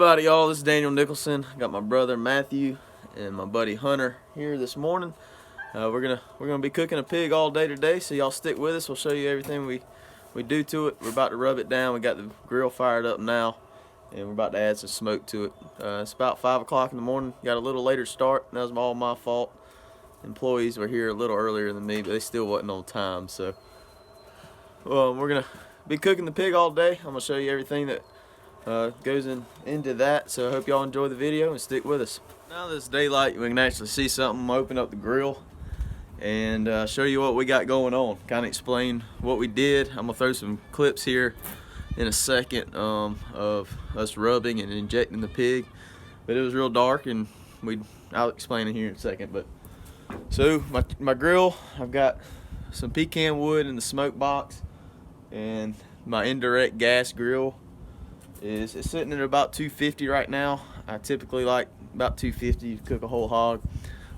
Howdy y'all, this is Daniel Nicholson. Got my brother Matthew and my buddy Hunter here this morning. We're gonna be cooking a pig all day today, so y'all stick with us. We'll show you everything we do to it. We're about to rub it down. We got the grill fired up now, and we're about to add some smoke to it. It's about 5 o'clock in the morning. Got a little later start. That was all my fault. Employees were here a little earlier than me, but they still wasn't on time. So we're gonna be cooking the pig all day. I'm gonna show you everything that goes into that, so I hope y'all enjoy the video and stick with us. Now that it's daylight, we can actually see something. Open up the grill and show you what we got going on, kind of explain what we did. I'm gonna throw some clips here in a second of us rubbing and injecting the pig, but it was real dark, and I'll explain it here in a second. But so my grill, I've got some pecan wood in the smoke box, and my indirect gas grill is sitting at about 250 right now. I typically like about 250 to cook a whole hog.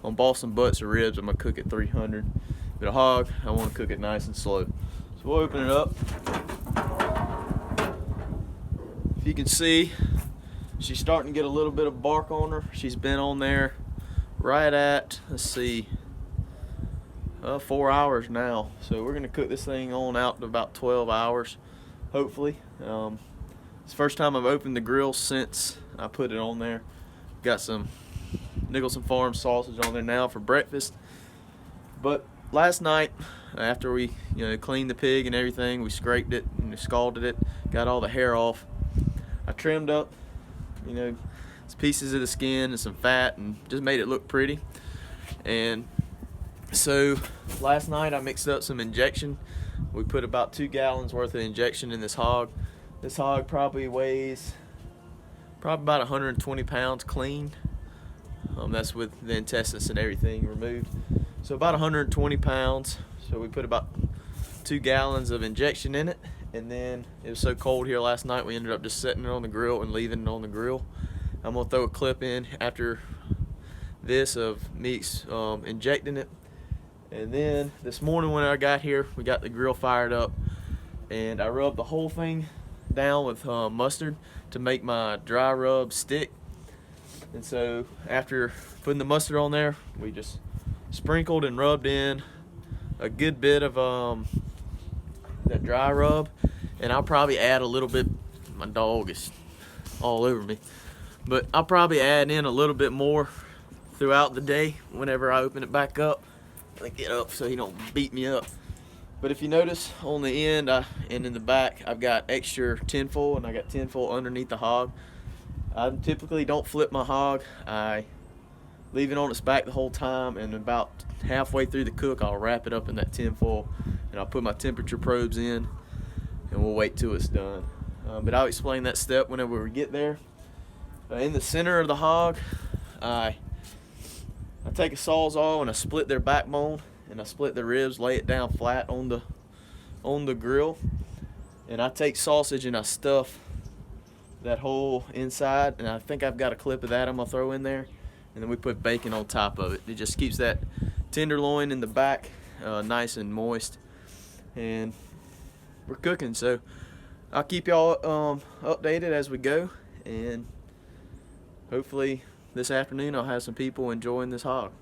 On Boston butts or ribs, I'm gonna cook at 300. But a hog, I want to cook it nice and slow. So we'll open it up. If you can see, she's starting to get a little bit of bark on her. She's been on there right at, let's see, 4 hours now. So we're gonna cook this thing on out to about 12 hours, hopefully. It's the first time I've opened the grill since I put it on there. Got some Nicholson Farms sausage on there now for breakfast. But last night, after we cleaned the pig and everything, we scraped it and we scalded it, got all the hair off. I trimmed up, some pieces of the skin and some fat, and just made it look pretty. And so last night I mixed up some injection. We put about 2 gallons worth of injection in this hog. This hog probably weighs about 120 pounds clean. That's with the intestines and everything removed. So about 120 pounds. So we put about 2 gallons of injection in it. And then it was so cold here last night, we ended up just setting it on the grill and leaving it on the grill. I'm gonna throw a clip in after this of me injecting it. And then this morning when I got here, we got the grill fired up, and I rubbed the whole thing down with mustard to make my dry rub stick. And so after putting the mustard on there, we just sprinkled and rubbed in a good bit of that dry rub. And I'll probably add a little bit. My dog is all over me, but I'll probably add in a little bit more throughout the day whenever I open it back up. Like, get up so he don't beat me up. But if you notice on the end and in the back, I've got extra tinfoil, and I got tinfoil underneath the hog. I typically don't flip my hog. I leave it on its back the whole time, and about halfway through the cook, I'll wrap it up in that tinfoil, and I'll put my temperature probes in, and we'll wait till it's done. But I'll explain that step whenever we get there. In the center of the hog, I take a Sawzall and I split their backbone, and I split the ribs, lay it down flat on the grill, and I take sausage and I stuff that whole inside, and I think I've got a clip of that I'm gonna throw in there, and then we put bacon on top of it. It just keeps that tenderloin in the back nice and moist, and we're cooking. So I'll keep y'all updated as we go, and hopefully this afternoon I'll have some people enjoying this hog.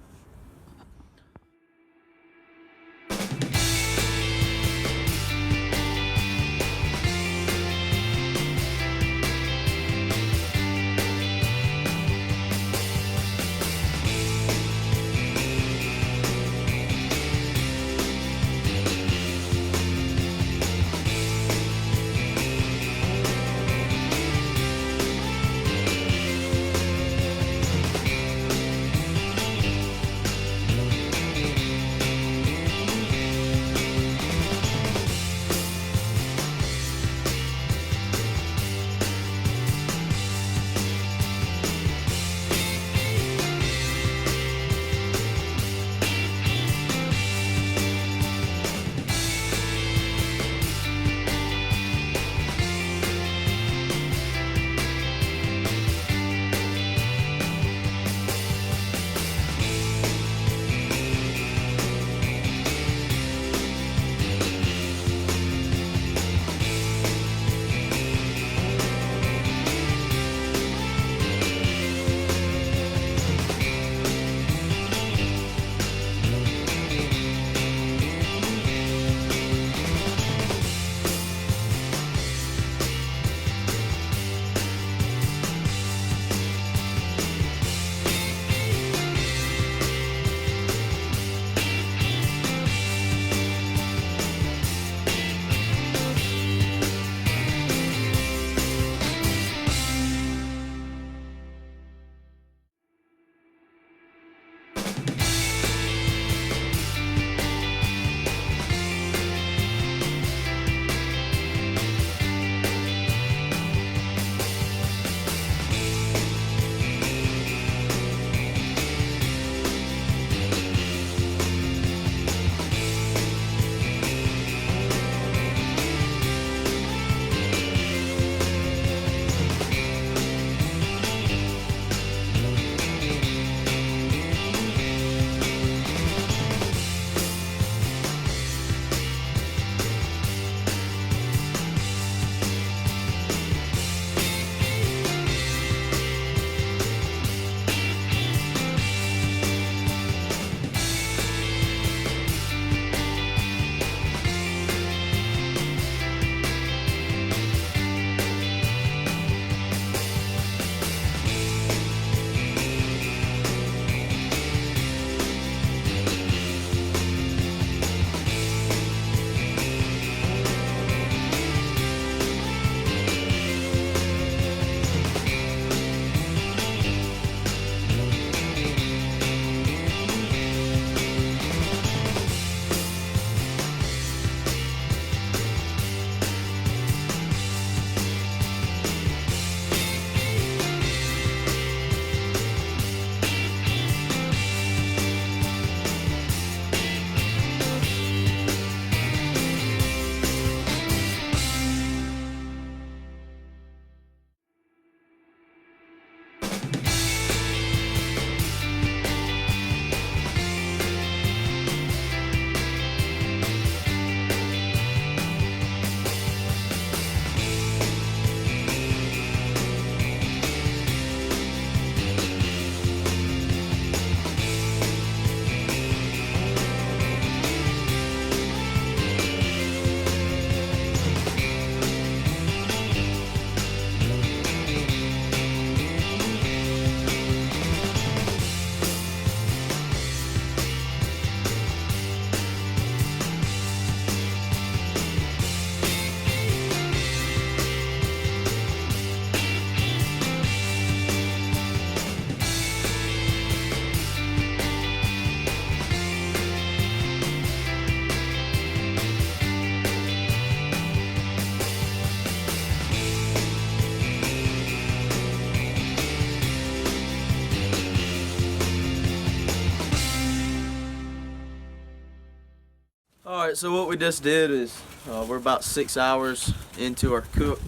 Alright, so what we just did is we're about 6 hours into our cook.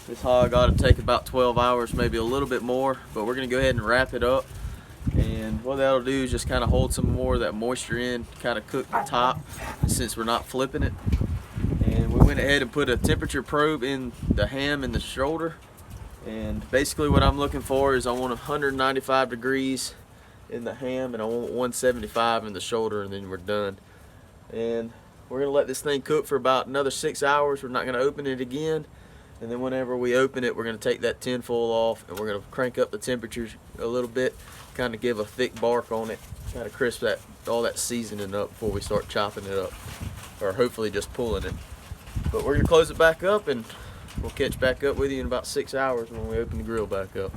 This hog ought to take about 12 hours, maybe a little bit more, but we're going to go ahead and wrap it up. And what that'll do is just kind of hold some more of that moisture in, kind of cook the top, since we're not flipping it. And we went ahead and put a temperature probe in the ham and the shoulder. And basically what I'm looking for is I want 195 degrees in the ham and I want 175 in the shoulder, and then we're done. And we're going to let this thing cook for about another 6 hours. We're not going to open it again. And then whenever we open it, we're going to take that tin foil off and we're going to crank up the temperatures a little bit, kind of give a thick bark on it, kind of crisp all that seasoning up before we start chopping it up, or hopefully just pulling it. But we're going to close it back up and we'll catch back up with you in about 6 hours when we open the grill back up.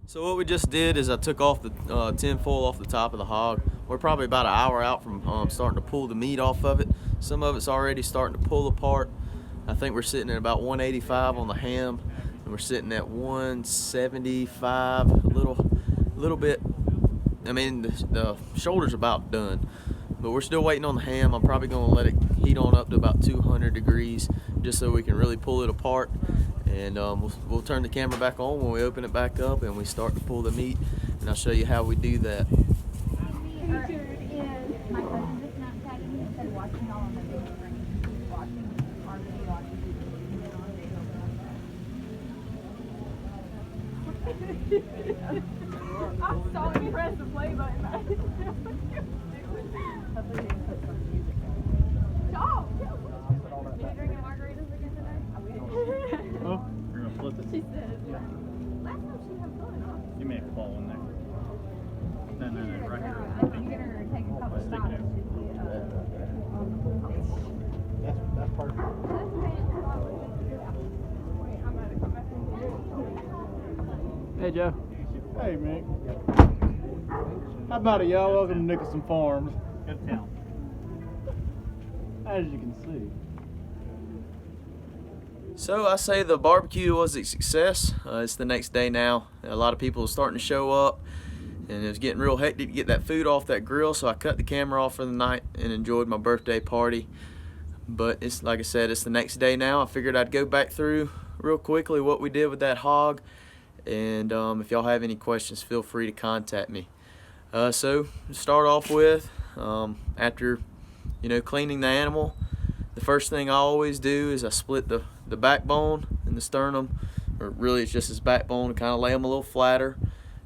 So what we just did is I took off the tin foil off the top of the hog. We're probably about an hour out from starting to pull the meat off of it. Some of it's already starting to pull apart. I think we're sitting at about 185 on the ham, and we're sitting at 175, a little bit. I mean, the shoulder's about done, but we're still waiting on the ham. I'm probably going to let it heat on up to about 200 degrees just so we can really pull it apart. And we'll turn the camera back on when we open it back up and we start to pull the meat, and I'll show you how we do that. I'm so impressed to play button. Stop! You drinking margaritas again today? Oh, you're gonna flip it? She said, last time she had fun. You may have to fall in there. No, right here. I'm gonna take a couple Stick shots. it in. That's perfect. Wait, I'm gonna come back in. Hey, Joe. Hey, Mick. How about it, y'all? Welcome to Nicholson Farms. Good town. As you can see. So I say the barbecue was a success. It's the next day now. A lot of people are starting to show up, and it was getting real hectic to get that food off that grill, so I cut the camera off for the night and enjoyed my birthday party. But it's like I said, it's the next day now. I figured I'd go back through real quickly what we did with that hog, and if y'all have any questions, feel free to contact me. So to start off with, after cleaning the animal, the first thing I always do is I split the backbone and the sternum, or really it's just his backbone, and kind of lay them a little flatter,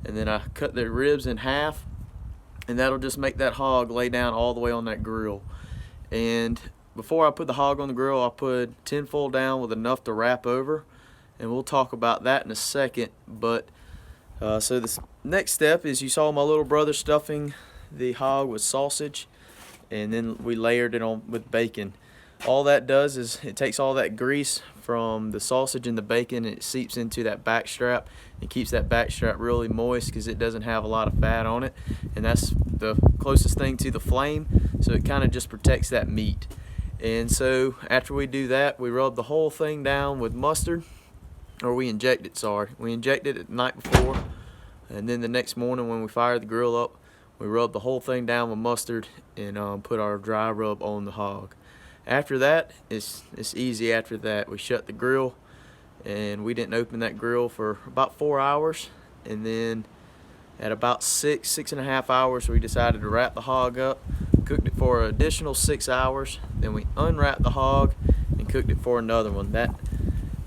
and then I cut the ribs in half, and that'll just make that hog lay down all the way on that grill. And before I put the hog on the grill, I put tin foil down with enough to wrap over, and we'll talk about that in a second. But so this next step is, you saw my little brother stuffing the hog with sausage, and then we layered it on with bacon. All that does is it takes all that grease from the sausage and the bacon, and it seeps into that back strap and keeps that back strap really moist because it doesn't have a lot of fat on it, and that's the closest thing to the flame, so it kind of just protects that meat. And so after we do that, we rub the whole thing down with mustard, or we inject it, we injected it the night before, and then the next morning when we fire the grill up, we rub the whole thing down with mustard and put our dry rub on the hog. After that, it's easy. After that, we shut the grill, and we didn't open that grill for about 4 hours, and then at about 6.5 hours, we decided to wrap the hog up, cooked it for an additional 6 hours, then we unwrapped the hog and cooked it for another one.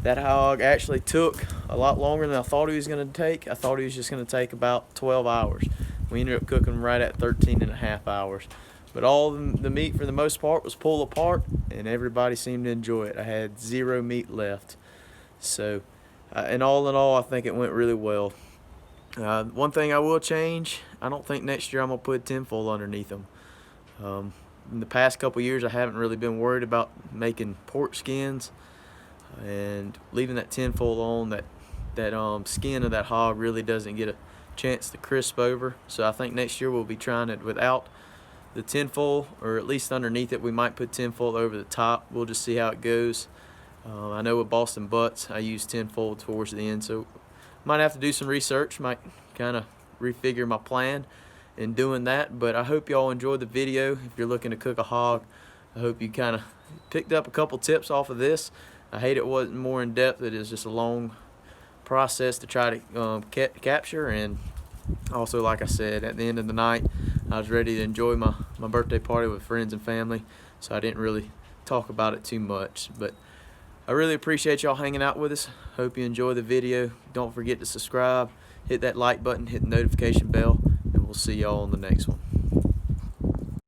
That hog actually took a lot longer than I thought he was going to take. I thought he was just going to take about 12 hours. We ended up cooking right at 13.5 hours. But all the meat for the most part was pulled apart, and everybody seemed to enjoy it. I had 0 meat left. So, and all in all, I think it went really well. One thing I will change, I don't think next year I'm going to put tinfoil underneath them. In the past couple years, I haven't really been worried about making pork skins and leaving that tinfoil on. That skin of that hog really doesn't get a chance to crisp over. So I think next year we'll be trying it without the tinfoil, or at least underneath it. We might put tinfoil over the top. We'll just see how it goes. I know with Boston butts, I use tinfoil towards the end, so might have to do some research, might kind of refigure my plan in doing that. But I hope y'all enjoyed the video. If you're looking to cook a hog, I hope you kind of picked up a couple tips off of this. I hate it wasn't more in depth. It is just a long process to try to capture. And also, like I said, at the end of the night, I was ready to enjoy my birthday party with friends and family, so I didn't really talk about it too much. But I really appreciate y'all hanging out with us. Hope you enjoy the video. Don't forget to subscribe, hit that like button, hit the notification bell, and we'll see y'all on the next one.